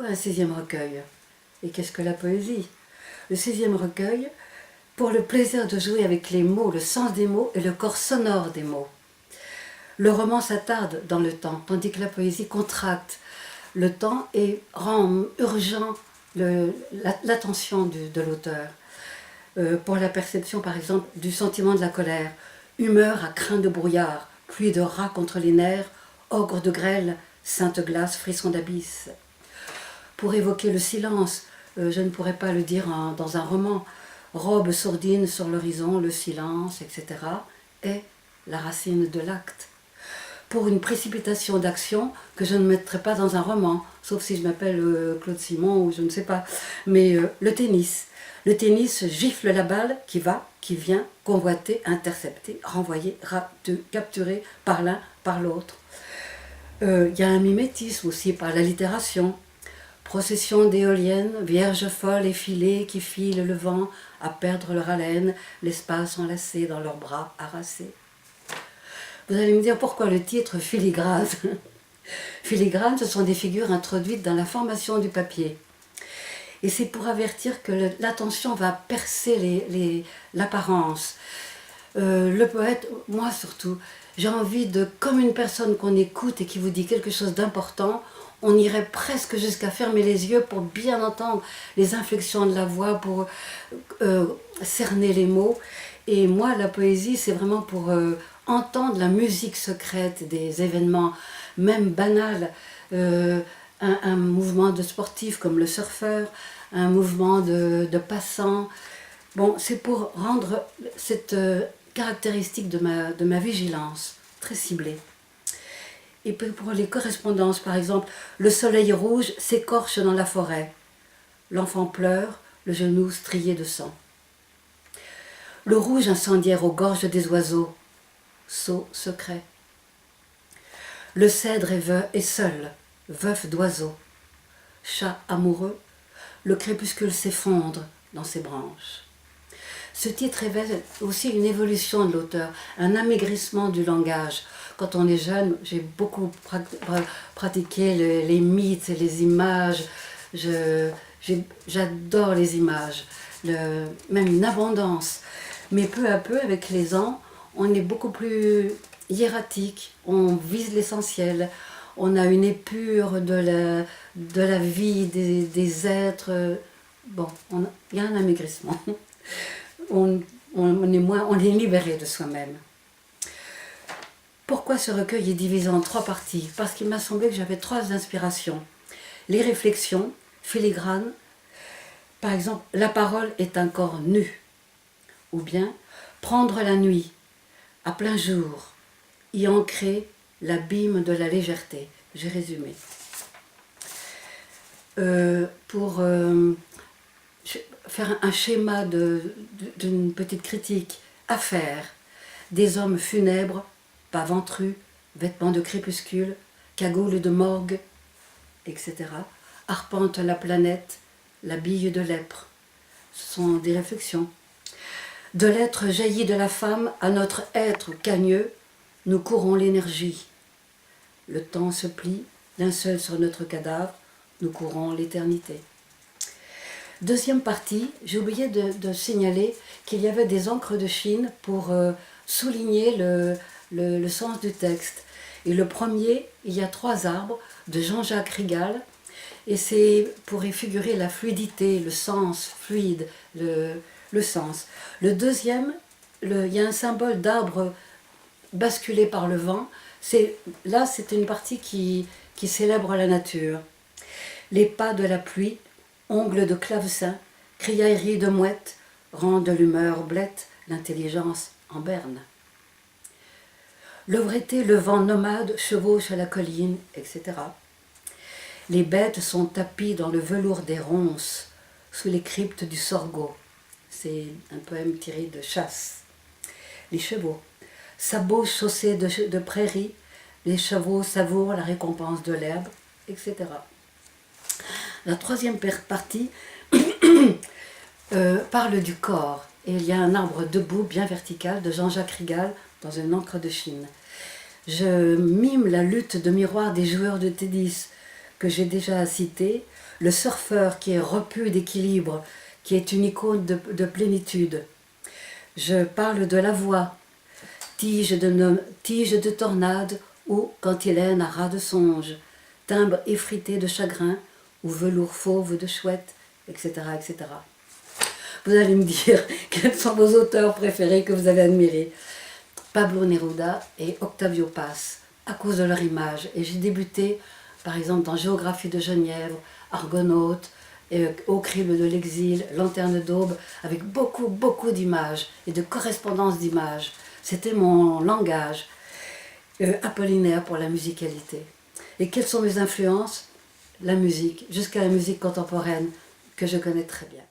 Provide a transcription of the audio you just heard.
un sixième recueil. Et qu'est-ce que la poésie? Le sixième recueil, pour le plaisir de jouer avec les mots, le sens des mots et le corps sonore des mots. Le roman s'attarde dans le temps, tandis que la poésie contracte le temps et rend urgent l'attention de l'auteur. Pour la perception, par exemple, du sentiment de la colère, humeur à crin de brouillard, pluie de rats contre les nerfs, ogre de grêle, sainte glace, frisson d'abysse. Pour évoquer le silence, je ne pourrais pas le dire dans un roman, robe sourdine sur l'horizon, le silence, etc., est la racine de l'acte. Pour une précipitation d'action que je ne mettrai pas dans un roman, sauf si je m'appelle Claude Simon ou je ne sais pas. Mais le tennis. Le tennis gifle la balle qui va, qui vient, convoitée, interceptée, renvoyée, capturée par l'un, par l'autre. Il y a un mimétisme aussi par l'allitération. Procession d'éoliennes, vierges folles effilées qui filent le vent à perdre leur haleine, l'espace enlacé dans leurs bras harassés. Vous allez me dire pourquoi le titre filigrane. Filigrane, ce sont des figures introduites dans la formation du papier. Et c'est pour avertir que l'attention va percer l'apparence. Le poète, moi surtout, j'ai envie de, comme une personne qu'on écoute et qui vous dit quelque chose d'important, on irait presque jusqu'à fermer les yeux pour bien entendre les inflexions de la voix, pour cerner les mots. Et moi, la poésie, c'est vraiment pour entendre la musique secrète des événements, même banals. Un mouvement de sportif comme le surfeur, un mouvement de passant. Bon, c'est pour rendre cette caractéristique de ma vigilance très ciblée. Et pour les correspondances, par exemple, le soleil rouge s'écorche dans la forêt. L'enfant pleure, le genou strié de sang. Le rouge incendiaire aux gorges des oiseaux, sceau secret. Le cèdre est seul, veuf d'oiseaux. Chat amoureux, le crépuscule s'effondre dans ses branches. Ce titre révèle aussi une évolution de l'auteur, un amaigrissement du langage. Quand on est jeune, j'ai beaucoup pratiqué les mythes et les images. J'adore les images, même une abondance. Mais peu à peu, avec les ans, on est beaucoup plus hiératique, on vise l'essentiel, on a une épure de la vie, des êtres. Bon, il y a un amaigrissement. On est libéré de soi-même. Pourquoi ce recueil est divisé en 3 parties? Parce qu'il m'a semblé que j'avais 3 inspirations. Les réflexions, filigranes, par exemple, la parole est un corps nu. Ou bien, prendre la nuit, à plein jour, y ancrer l'abîme de la légèreté. J'ai résumé. Pour faire un schéma d'une petite critique, affaire, des hommes funèbres, pas ventrus, vêtements de crépuscule, cagoules de morgue, etc. Arpentent la planète, la bille de lèpre. Ce sont des réflexions. De l'être jailli de la femme à notre être cagneux, nous courons l'énergie. Le temps se plie, linceul sur notre cadavre, nous courons l'éternité. Deuxième partie, j'ai oublié de signaler qu'il y avait des encres de Chine pour souligner le sens du texte. Et le premier, il y a 3 arbres de Jean-Jacques Rigal, et c'est pour y figurer la fluidité, le sens fluide, le sens. Le deuxième, il y a un symbole d'arbre basculé par le vent. Là, c'est une partie qui célèbre la nature. Les pas de la pluie, ongles de clavecin, criaillerie de mouettes, rendent l'humeur blette, l'intelligence en berne. L'œuvreté, le vent nomade chevauche à la colline, etc. Les bêtes sont tapies dans le velours des ronces, sous les cryptes du sorgho. C'est un poème tiré de Chasse. Les chevaux. Sabots chaussés de prairies, les chevaux savourent la récompense de l'herbe, etc. La troisième partie parle du corps. Et il y a un arbre debout, bien vertical, de Jean-Jacques Rigal, dans une encre de Chine. Je mime la lutte de miroir des joueurs de tennis, que j'ai déjà cité, le surfeur qui est repu d'équilibre, qui est une icône de plénitude. Je parle de la voix, tige de tornade ou cantilène à ras de songe, timbre effrité de chagrin ou velours fauve de chouette, etc., etc. Vous allez me dire quels sont vos auteurs préférés que vous avez admirés. Pablo Neruda et Octavio Paz, à cause de leur image. Et j'ai débuté, par exemple, dans Géographie de Genièvre, Argonautes, Au crible de l'exil, Lanterne d'aube, avec beaucoup d'images et de correspondances d'images. C'était mon langage. Apollinaire pour la musicalité. Et quelles sont mes influences? La musique, jusqu'à la musique contemporaine, que je connais très bien.